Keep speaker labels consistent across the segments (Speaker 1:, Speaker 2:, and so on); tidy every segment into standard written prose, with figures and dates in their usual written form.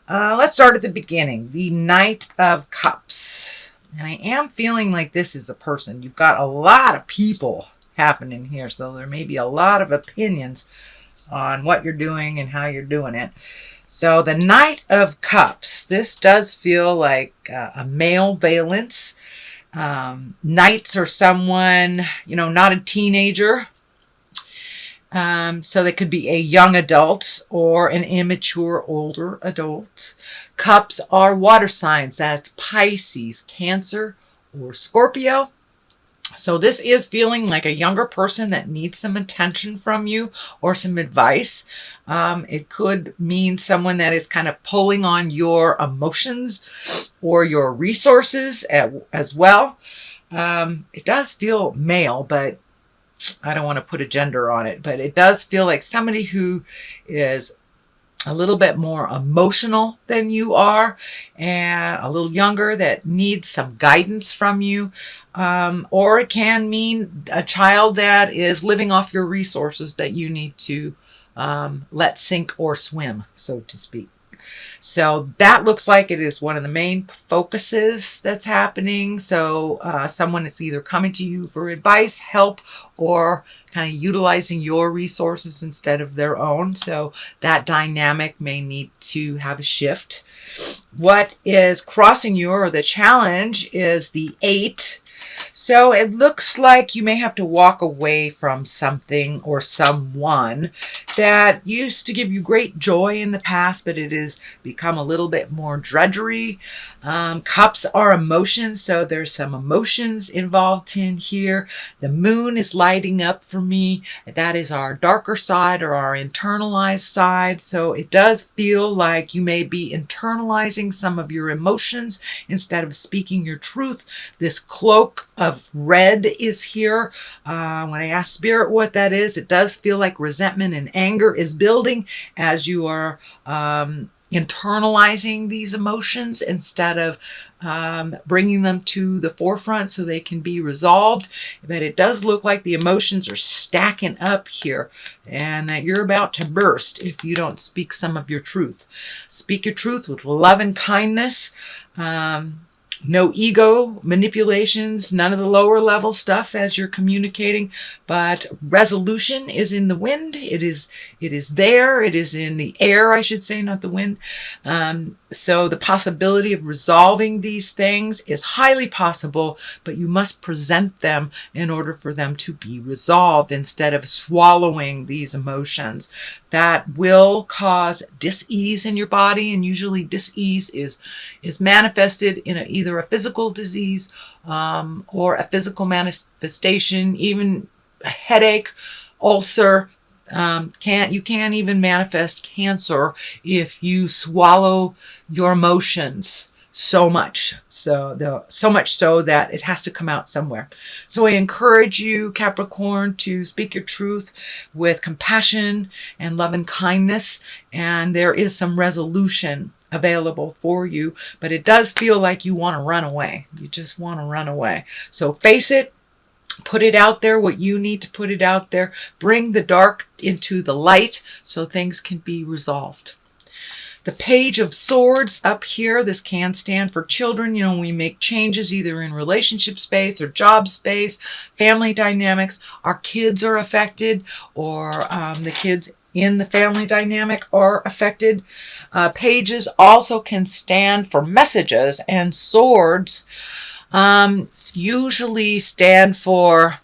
Speaker 1: Let's start at the beginning. The Knight of Cups. And I am feeling like this is a person. You've got a lot of people happening here, so there may be a lot of opinions on what you're doing and how you're doing it. So the Knight of Cups. This does feel like a male valence. Knights are someone, not a teenager. So they could be a young adult or an immature older adult. Cups are water signs. That's Pisces, Cancer, or Scorpio. So this is feeling like a younger person that needs some attention from you or some advice. It could mean someone that is kind of pulling on your emotions or your resources as well. It does feel male, but I don't want to put a gender on it, but it does feel like somebody who is a little bit more emotional than you are and a little younger that needs some guidance from you. Or it can mean a child that is living off your resources that you need to let sink or swim, so to speak. So that looks like it is one of the main focuses that's happening. So someone is either coming to you for advice, help, or kind of utilizing your resources instead of their own. So that dynamic may need to have a shift. What is crossing you, or the challenge, is the 8. So it looks like you may have to walk away from something or someone that used to give you great joy in the past, but it has become a little bit more drudgery. Cups are emotions, so there's some emotions involved in here. The moon is lighting up for me. That is our darker side or our internalized side. So it does feel like you may be internalizing some of your emotions instead of speaking your truth. This cloak of red is here. When I ask Spirit what that is, it does feel like resentment and anger is building as you are internalizing these emotions instead of bringing them to the forefront so they can be resolved. But it does look like the emotions are stacking up here and that you're about to burst if you don't speak some of your truth. Speak your truth with love and kindness. No ego manipulations, none of the lower level stuff as you're communicating, but resolution is in the wind. It is there. It is in the air, I should say, not the wind. So the possibility of resolving these things is highly possible, but you must present them in order for them to be resolved instead of swallowing these emotions. That will cause dis-ease in your body, and usually dis-ease is manifested in either a physical disease or a physical manifestation, even a headache, ulcer. You can't even manifest cancer if you swallow your emotions so much so that it has to come out somewhere. So I encourage you, Capricorn, to speak your truth with compassion and love and kindness, and there is some resolution available for you, but it does feel like you want to run away. You just want to run away. So face it. Put it out there, what you need to put it out there. Bring the dark into the light so things can be resolved. The Page of Swords up here, this can stand for children. We make changes either in relationship space or job space, family dynamics. Our kids are affected, or the kids in the family dynamic are affected. Pages also can stand for messages, and swords usually stand for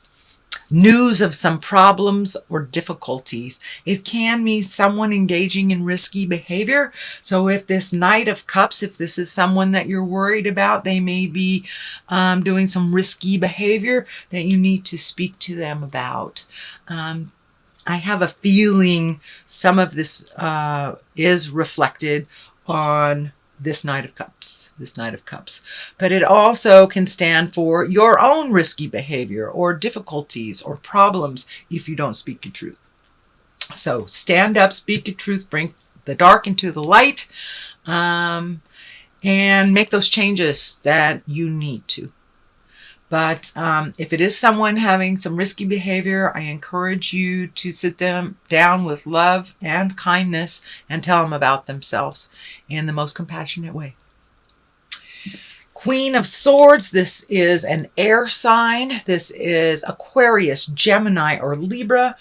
Speaker 1: news of some problems or difficulties. It can mean someone engaging in risky behavior. So if this Knight of Cups, if this is someone that you're worried about, they may be doing some risky behavior that you need to speak to them about. I have a feeling some of this is reflected on this Knight of Cups, But it also can stand for your own risky behavior or difficulties or problems if you don't speak your truth. So stand up, speak your truth, bring the dark into the light, and make those changes that you need to. But if it is someone having some risky behavior, I encourage you to sit them down with love and kindness and tell them about themselves in the most compassionate way. Queen of Swords, this is an air sign. This is Aquarius, Gemini, or Libra.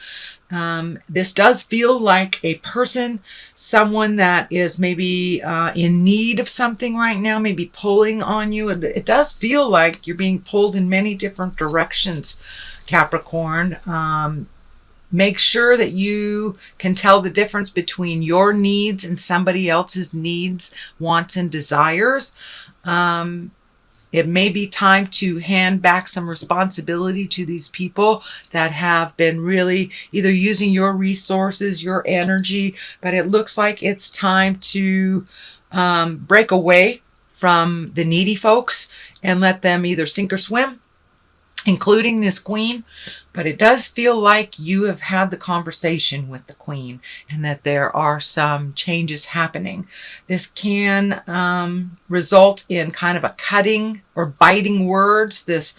Speaker 1: This does feel like a person, someone that is maybe in need of something right now, maybe pulling on you. It does feel like you're being pulled in many different directions, Capricorn. Make sure that you can tell the difference between your needs and somebody else's needs, wants, and desires. It may be time to hand back some responsibility to these people that have been really either using your resources, your energy, but it looks like it's time to break away from the needy folks and let them either sink or swim, including this queen. But it does feel like you have had the conversation with the queen and that there are some changes happening. This can result in kind of a cutting or biting words. This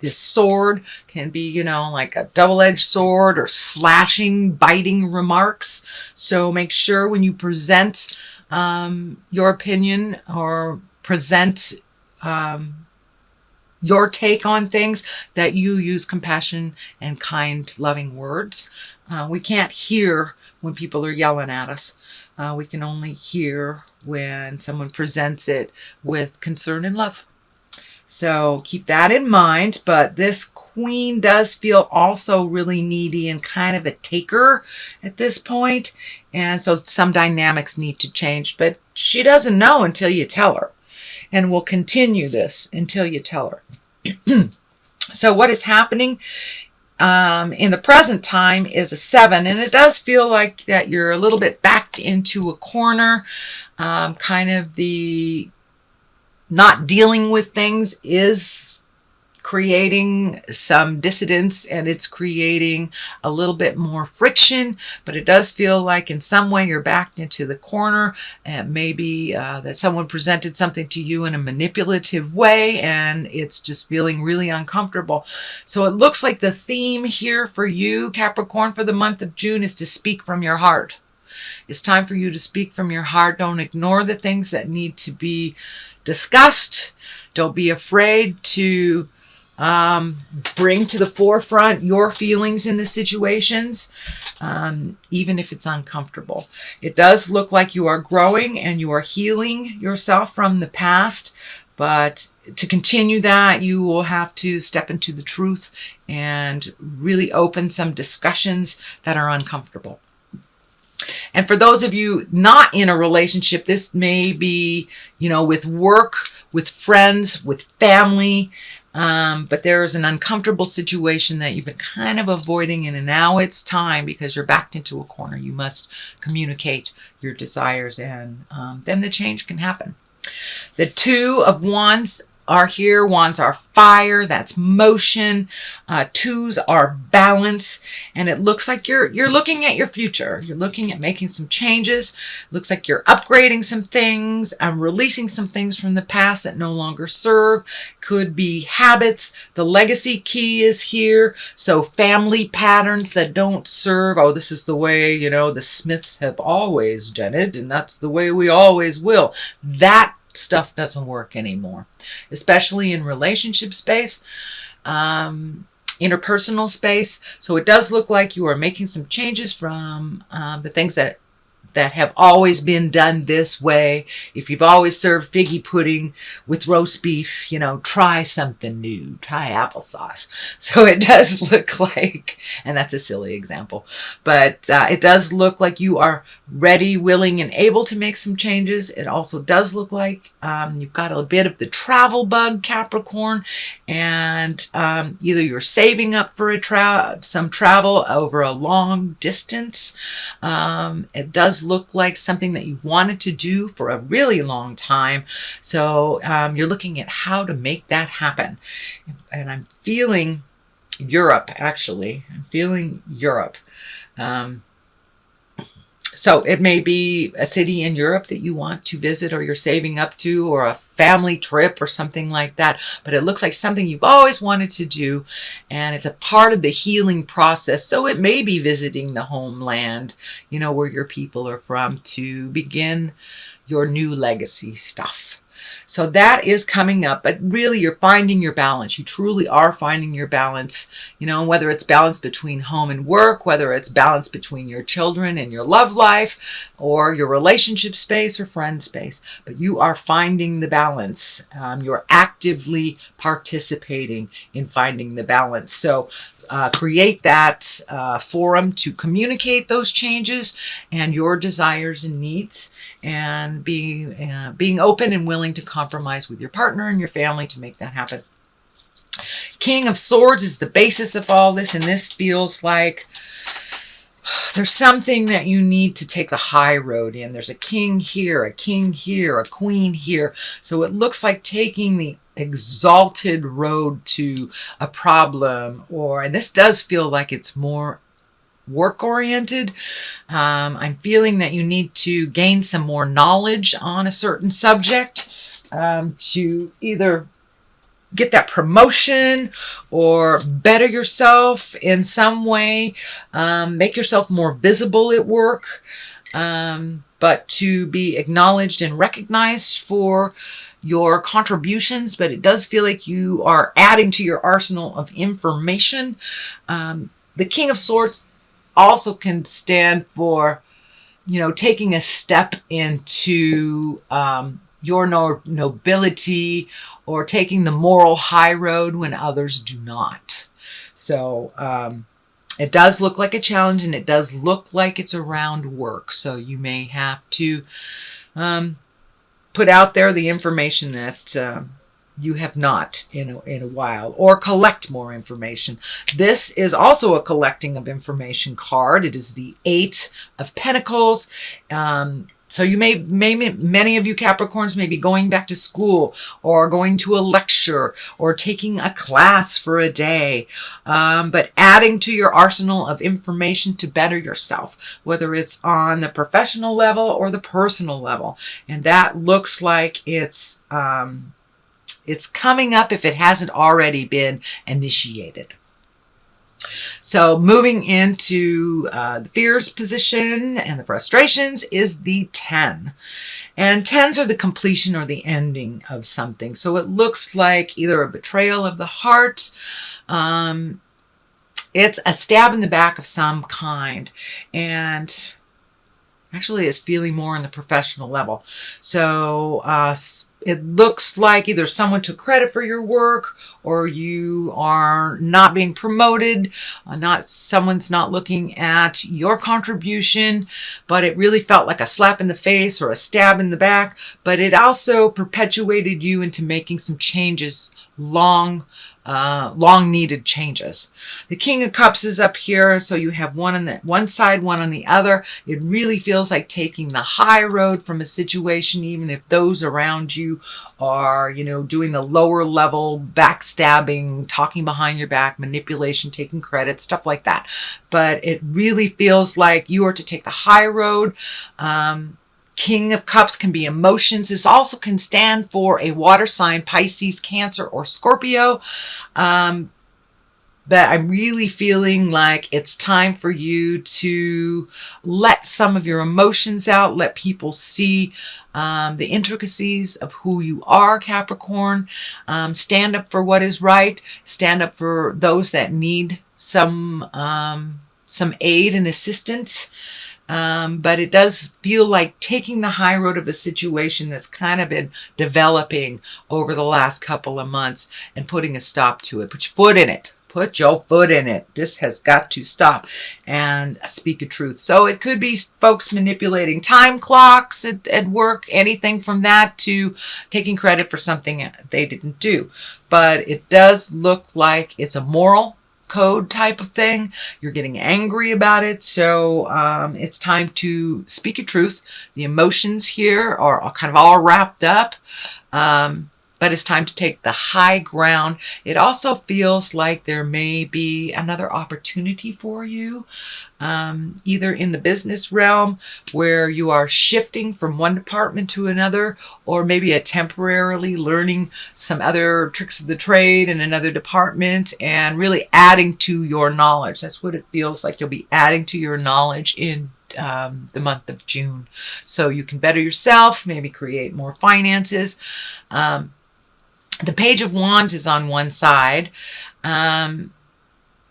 Speaker 1: sword can be, you know, like a double-edged sword, or slashing, biting remarks. So make sure when you present your opinion or present your take on things, that you use compassion and kind, loving words. We can't hear when people are yelling at us. We can only hear when someone presents it with concern and love. So keep that in mind. But this queen does feel also really needy and kind of a taker at this point. And so some dynamics need to change. But she doesn't know until you tell her. And we'll continue this until you tell her. So what is happening in the present time is a 7, and it does feel like that you're a little bit backed into a corner. Kind of the not dealing with things is creating some dissidence, and it's creating a little bit more friction, but it does feel like in some way you're backed into the corner, and maybe that someone presented something to you in a manipulative way and it's just feeling really uncomfortable. So it looks like the theme here for you, Capricorn, for the month of June is to speak from your heart. It's time for you to speak from your heart. Don't ignore the things that need to be discussed. Don't be afraid to bring to the forefront your feelings in the situations, even if it's uncomfortable. It does look like you are growing and you are healing yourself from the past, but to continue that, you will have to step into the truth and really open some discussions that are uncomfortable. And for those of you not in a relationship, this may be, you know, with work, with friends, with family, but there is an uncomfortable situation that you've been kind of avoiding, and now it's time because you're backed into a corner. You must communicate your desires, and then the change can happen. The 2 of Wands are here. Wands are fire. That's motion. 2s are balance. And it looks like you're looking at your future. You're looking at making some changes. Looks like you're upgrading some things. Releasing some things from the past that no longer serve. Could be habits. The legacy key is here. So family patterns that don't serve. Oh, this is the way, you know, the Smiths have always done it, and that's the way we always will. That stuff doesn't work anymore, especially in relationship space, interpersonal space. So it does look like you are making some changes from the things that have always been done this way. If you've always served figgy pudding with roast beef, you know, try something new. Try applesauce. So it does look like, and that's a silly example, but it does look like you are ready, willing, and able to make some changes. It also does look like you've got a bit of the travel bug, Capricorn, and either you're saving up for some travel over a long distance. It does look like something that you've wanted to do for a really long time. So you're looking at how to make that happen. And I'm feeling Europe, actually. I'm feeling Europe. So it may be a city in Europe that you want to visit or you're saving up to, or a family trip or something like that. But it looks like something you've always wanted to do, and it's a part of the healing process. So it may be visiting the homeland, you know, where your people are from, to begin your new legacy stuff. So that is coming up, but really you're finding your balance. You truly are finding your balance, you know, whether it's balance between home and work, whether it's balance between your children and your love life, or your relationship space or friend space. But you are finding the balance. You're actively participating in finding the balance. So create that forum to communicate those changes and your desires and needs, and being open and willing to compromise with your partner and your family to make that happen. King of Swords is the basis of all this, and this feels like there's something that you need to take the high road in. There's a king here, a king here, a queen here. So it looks like taking the exalted road to a problem, and this does feel like it's more work oriented. I'm feeling that you need to gain some more knowledge on a certain subject to either get that promotion or better yourself in some way, make yourself more visible at work, but to be acknowledged and recognized for your contributions. But it does feel like you are adding to your arsenal of information. The King of Swords also can stand for, you know, taking a step into your nobility, or taking the moral high road when others do not. So it does look like a challenge, and it does look like it's around work. So you may have to put out there the information that you have not in a while, or collect more information. This is also a collecting of information card. It is the 8 of Pentacles. So you many of you Capricorns may be going back to school, or going to a lecture, or taking a class for a day, but adding to your arsenal of information to better yourself, whether it's on the professional level or the personal level. And that looks like it's coming up if it hasn't already been initiated. So moving into the fears position and the frustrations is the 10. And 10s are the completion or the ending of something. So it looks like either a betrayal of the heart, it's a stab in the back of some kind. And actually it's feeling more on the professional level. So it looks like either someone took credit for your work, or you are not being promoted, someone's not looking at your contribution, but it really felt like a slap in the face or a stab in the back. But it also perpetuated you into making some changes, long needed changes. The King of Cups is up here, so you have one on one side, one on the other. It really feels like taking the high road from a situation, even if those around you are, you know, doing the lower level backstabbing, talking behind your back, manipulation, taking credit, stuff like that. But it really feels like you are to take the high road. King of Cups can be emotions. This also can stand for a water sign, Pisces, Cancer, or Scorpio. But I'm really feeling like it's time for you to let some of your emotions out, let people see the intricacies of who you are, Capricorn. Stand up for what is right. Stand up for those that need some aid and assistance. But it does feel like taking the high road of a situation that's kind of been developing over the last couple of months and putting a stop to it. Put your foot in it. Put your foot in it. This has got to stop and speak a truth. So it could be folks manipulating time clocks at work, anything from that to taking credit for something they didn't do. But it does look like it's a moral code type of thing. You're getting angry about it. So it's time to speak a truth. The emotions here are kind of all wrapped up. But but it's time to take the high ground. It also feels like there may be another opportunity for you, either in the business realm where you are shifting from one department to another, or maybe a temporarily learning some other tricks of the trade in another department and really adding to your knowledge. That's what it feels like. You'll be adding to your knowledge in the month of June, so you can better yourself, maybe create more finances. The Page of Wands is on one side, and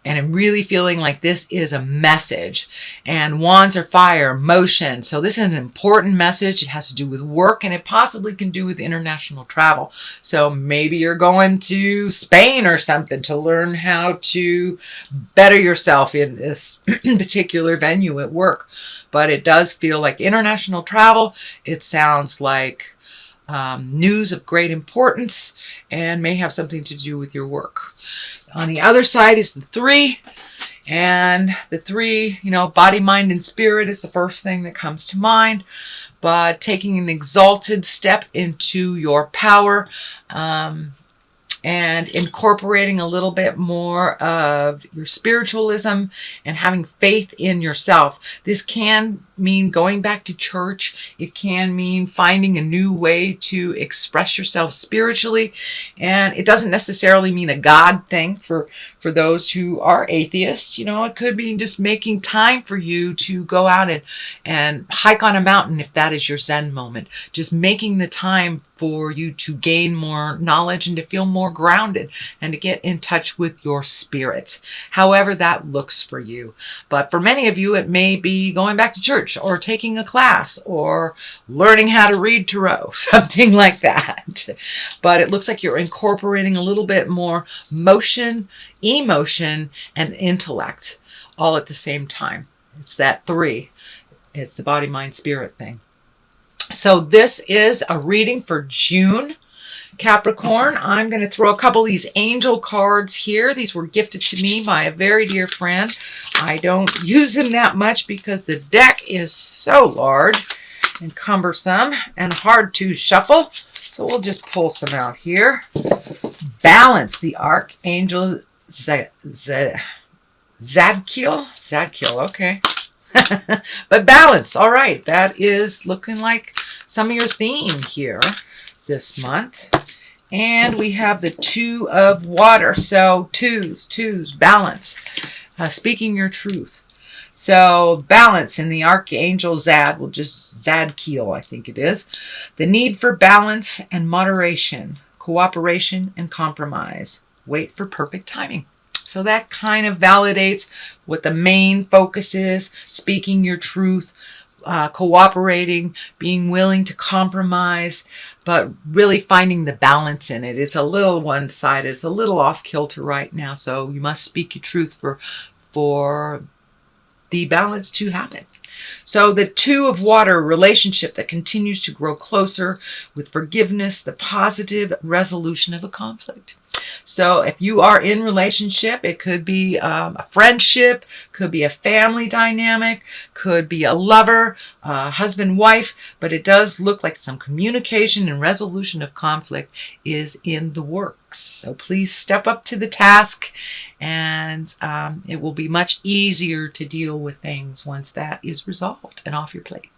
Speaker 1: I'm really feeling like this is a message. And wands are fire, motion. So this is an important message. It has to do with work, and it possibly can do with international travel. So maybe you're going to Spain or something to learn how to better yourself in this particular venue at work. But it does feel like international travel. It sounds like news of great importance and may have something to do with your work. On the other side is the 3, and the 3, body, mind, and spirit is the first thing that comes to mind, but taking an exalted step into your power, and incorporating a little bit more of your spiritualism and having faith in yourself. This can mean going back to church. It can mean finding a new way to express yourself spiritually. And it doesn't necessarily mean a God thing for those who are atheists. It could be just making time for you to go out and hike on a mountain if that is your Zen moment. Just making the time for you to gain more knowledge and to feel more grounded and to get in touch with your spirit, however that looks for you. But for many of you, it may be going back to church or taking a class or learning how to read tarot, something like that. But it looks like you're incorporating a little bit more motion, emotion, and intellect all at the same time. It's that 3. It's the body, mind, spirit thing. So this is a reading for June, Capricorn. I'm going to throw a couple of these angel cards here. These were gifted to me by a very dear friend. I don't use them that much because the deck is so large and cumbersome and hard to shuffle. So we'll just pull some out here. Balance, the Archangel Zadkiel. Zadkiel, okay. But balance, all right. That is looking like some of your theme here this month. And we have the 2 of water. So twos, balance, speaking your truth. So balance in the Archangel Zad, well, just Zadkiel, I think it is. The need for balance and moderation, cooperation and compromise. Wait for perfect timing. So that kind of validates what the main focus is, speaking your truth, cooperating, being willing to compromise, but really finding the balance in it. It's a little one-sided, it's a little off kilter right now, so you must speak your truth for the balance to happen. So the 2 of water, relationship that continues to grow closer with forgiveness, the positive resolution of a conflict. So if you are in relationship, it could be a friendship, could be a family dynamic, could be a lover, husband, wife, but it does look like some communication and resolution of conflict is in the works. So please step up to the task, and it will be much easier to deal with things once that is resolved and off your plate.